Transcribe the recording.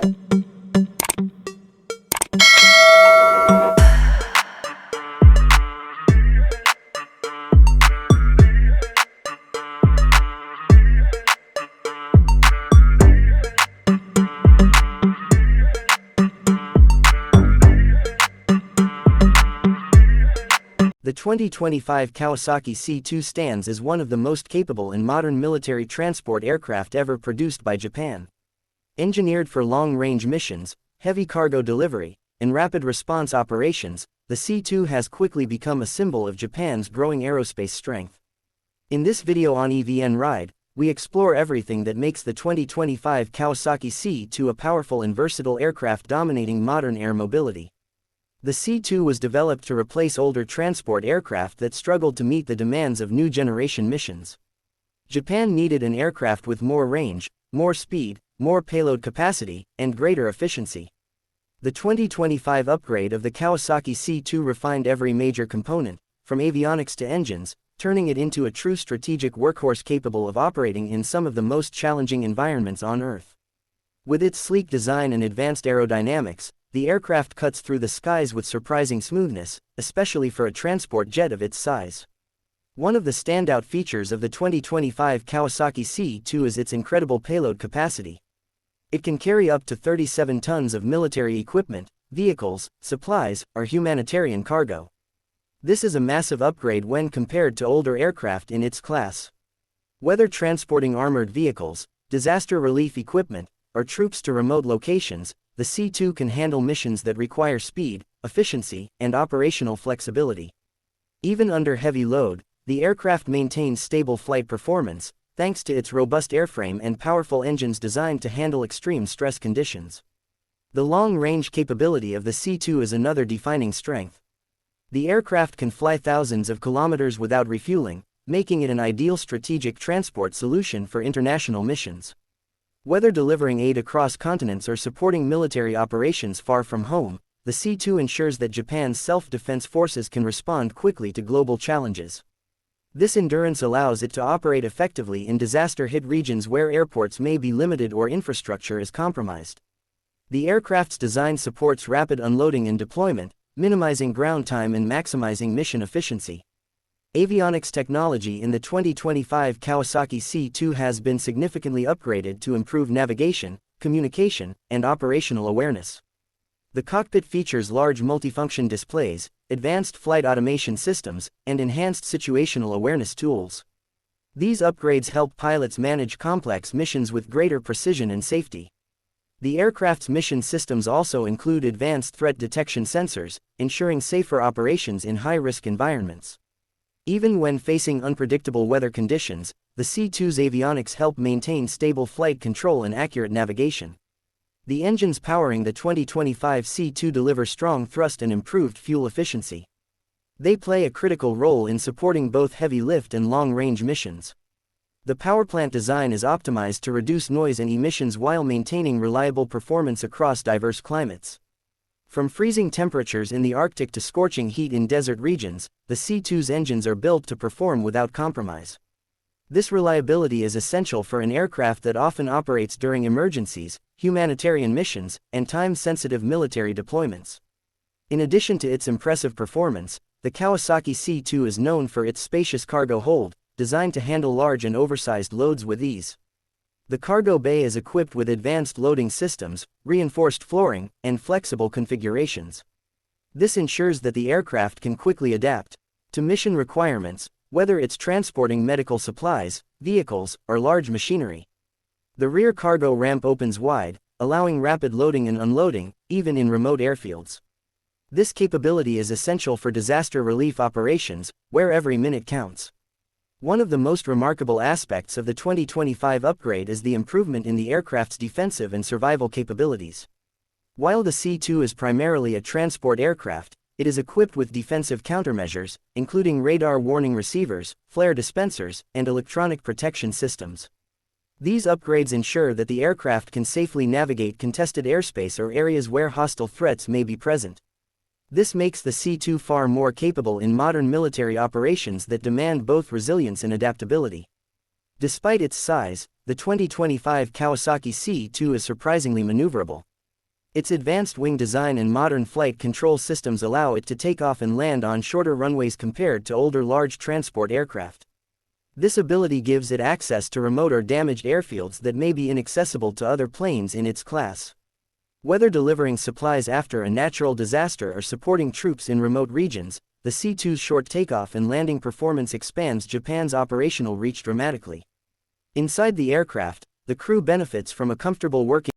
The 2025 Kawasaki C-2 stands as one of the most capable and modern military transport aircraft ever produced by Japan. Engineered for long-range missions, heavy cargo delivery, and rapid response operations, the C-2 has quickly become a symbol of Japan's growing aerospace strength. In this video on EVN Ride, we explore everything that makes the 2025 Kawasaki C-2 a powerful and versatile aircraft dominating modern air mobility. The C-2 was developed to replace older transport aircraft that struggled to meet the demands of new generation missions. Japan needed an aircraft with more range, more speed, more payload capacity, and greater efficiency. The 2025 upgrade of the Kawasaki C-2 refined every major component, from avionics to engines, turning it into a true strategic workhorse capable of operating in some of the most challenging environments on Earth. With its sleek design and advanced aerodynamics, the aircraft cuts through the skies with surprising smoothness, especially for a transport jet of its size. One of the standout features of the 2025 Kawasaki C-2 is its incredible payload capacity. It can carry up to 37 tons of military equipment, vehicles, supplies, or humanitarian cargo. This is a massive upgrade when compared to older aircraft in its class. Whether transporting armored vehicles, disaster relief equipment, or troops to remote locations, the C-2 can handle missions that require speed, efficiency, and operational flexibility. Even under heavy load, the aircraft maintains stable flight performance, thanks to its robust airframe and powerful engines designed to handle extreme stress conditions. The long-range capability of the C-2 is another defining strength. The aircraft can fly thousands of kilometers without refueling, making it an ideal strategic transport solution for international missions. Whether delivering aid across continents or supporting military operations far from home, the C-2 ensures that Japan's self-defense forces can respond quickly to global challenges. This endurance allows it to operate effectively in disaster-hit regions where airports may be limited or infrastructure is compromised. The aircraft's design supports rapid unloading and deployment, minimizing ground time and maximizing mission efficiency. Avionics technology in the 2025 Kawasaki C-2 has been significantly upgraded to improve navigation, communication, and operational awareness. The cockpit features large multifunction displays, advanced flight automation systems, and enhanced situational awareness tools. These upgrades help pilots manage complex missions with greater precision and safety. The aircraft's mission systems also include advanced threat detection sensors, ensuring safer operations in high-risk environments. Even when facing unpredictable weather conditions, the C-2's avionics help maintain stable flight control and accurate navigation. The engines powering the 2025 C-2 deliver strong thrust and improved fuel efficiency. They play a critical role in supporting both heavy lift and long-range missions. The powerplant design is optimized to reduce noise and emissions while maintaining reliable performance across diverse climates. From freezing temperatures in the Arctic to scorching heat in desert regions, the C-2's engines are built to perform without compromise. This reliability is essential for an aircraft that often operates during emergencies, humanitarian missions, and time-sensitive military deployments. In addition to its impressive performance, the Kawasaki C-2 is known for its spacious cargo hold, designed to handle large and oversized loads with ease. The cargo bay is equipped with advanced loading systems, reinforced flooring, and flexible configurations. This ensures that the aircraft can quickly adapt to mission requirements, whether it's transporting medical supplies, vehicles, or large machinery. The rear cargo ramp opens wide, allowing rapid loading and unloading, even in remote airfields. This capability is essential for disaster relief operations, where every minute counts. One of the most remarkable aspects of the 2025 upgrade is the improvement in the aircraft's defensive and survival capabilities. While the C-2 is primarily a transport aircraft, it is equipped with defensive countermeasures, including radar warning receivers, flare dispensers, and electronic protection systems. These upgrades ensure that the aircraft can safely navigate contested airspace or areas where hostile threats may be present. This makes the C-2 far more capable in modern military operations that demand both resilience and adaptability. Despite its size, the 2025 Kawasaki C-2 is surprisingly maneuverable. Its advanced wing design and modern flight control systems allow it to take off and land on shorter runways compared to older large transport aircraft. This ability gives it access to remote or damaged airfields that may be inaccessible to other planes in its class. Whether delivering supplies after a natural disaster or supporting troops in remote regions, the C-2's short takeoff and landing performance expands Japan's operational reach dramatically. Inside the aircraft, the crew benefits from a comfortable working